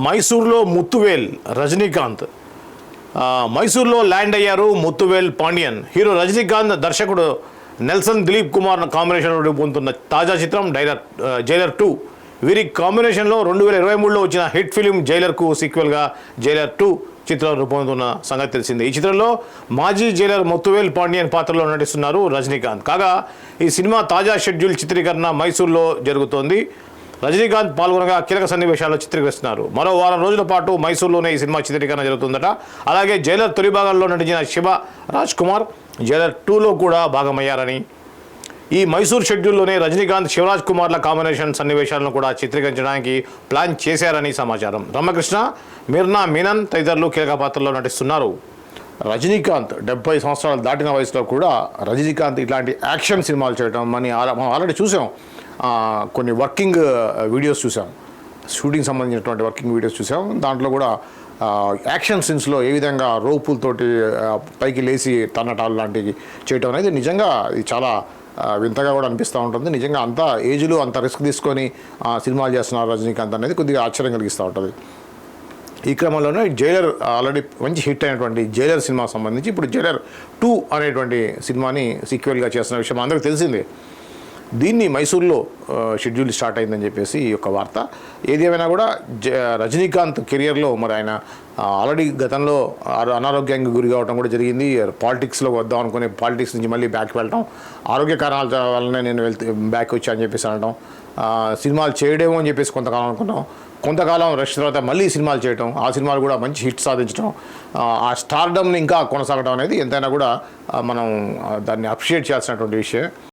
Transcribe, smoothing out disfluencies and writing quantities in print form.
మైసూర్లో Muthuvel Rajinikanth మైసూర్లో land అయ్యారు Muthuvel Pandian. Hero Rajinikanth దర్శకుడు Nelson Dilip Kumar combination రూపొందుతున్న తాజా చిత్రం జైలర్ 2. వీరి కాంబినేషన్లో 2023లో వచ్చిన హిట్ ఫిలిం జైలర్కు సీక్వెల్గా జైలర్ 2 చిత్రం రూపొందుతున్న సంగతి తెలిసిందే. ఈ చిత్రంలో మాజీ జైలర్ ముత్తువేల్ పాండియన్ పాత్రలో నటిస్తున్నారు రజనీకాంత్. కాగా ఈ సినిమా తాజా షెడ్యూల్ చిత్రీకరణ మైసూర్లో జరుగుతోంది. రజనీకాంత్ పాల్గొనగా కీలక సన్నివేశాల్లో చిత్రీకరిస్తున్నారు. మరో వారం రోజుల పాటు మైసూర్లోనే ఈ సినిమా చిత్రీకరణ జరుగుతుందట. అలాగే జైలర్ తొలి భాగంలో నటించిన శివ రాజ్ కుమార్ జైలర్ 2లో కూడా భాగమయ్యారని, ఈ మైసూర్ షెడ్యూల్లోనే రజనీకాంత్ శివరాజ్ కుమార్ల కాంబినేషన్ సన్నివేశాలను కూడా చిత్రీకరించడానికి ప్లాన్ చేశారని సమాచారం. రమ్యకృష్ణ, మిర్నా మీనన్ తదితరులు కీలక పాత్రల్లో నటిస్తున్నారు. రజనీకాంత్ 70 సంవత్సరాలు దాటిన వయసులో కూడా రజనీకాంత్ ఇట్లాంటి యాక్షన్ సినిమాలు చేయడం మనం ఆల్రెడీ చూసాం. కొన్ని వర్కింగ్ వీడియోస్ చూసాం, షూటింగ్ సంబంధించినటువంటి వర్కింగ్ వీడియోస్ చూసాం. దాంట్లో కూడా యాక్షన్ సీన్స్లో ఏ విధంగా రోపులతోటి పైకి లేచి తన్నటాలు లాంటివి చేయటం అనేది నిజంగా ఇది చాలా వింతగా కూడా అనిపిస్తూ ఉంటుంది. నిజంగా అంత ఏజ్లో అంత రిస్క్ తీసుకొని సినిమాలు చేస్తున్నారు రజనీకాంత్ అనేది కొద్దిగా ఆశ్చర్యం కలిగిస్తూ ఉంటుంది. ఈ క్రమంలోనే జైలర్ ఆల్రెడీ మంచి హిట్ అయినటువంటి జైలర్ సినిమా సంబంధించి ఇప్పుడు జైలర్ 2 అనేటువంటి సినిమాని సీక్వెల్గా చేస్తున్న విషయం అందరికీ తెలిసిందే. దీన్ని మైసూర్లో షెడ్యూల్ స్టార్ట్ అయిందని చెప్పేసి ఈ యొక్క వార్త. ఏది ఏమైనా కూడా రజనీకాంత్ కెరియర్లో మరి ఆయన ఆల్రెడీ గతంలో అనారోగ్యానికి గురి కావడం కూడా జరిగింది. పాలిటిక్స్లో వద్దాం అనుకునే పాలిటిక్స్ నుంచి మళ్ళీ బ్యాక్ వెళ్ళటం, ఆరోగ్య కారణాల వల్లనే నేను బ్యాక్ వచ్చా అని చెప్పేసి అనడం, సినిమాలు చేయడేమో అని చెప్పేసి కొంతకాలం అనుకున్నాం. కొంతకాలం రెస్ట్ తర్వాత మళ్ళీ సినిమాలు చేయటం, ఆ సినిమాలు కూడా మంచి హిట్ సాధించడం, ఆ స్టార్డమ్ని ఇంకా కొనసాగడం అనేది ఎంతైనా కూడా మనం దాన్ని అప్రిషియేట్ చేయాల్సినటువంటి విషయం.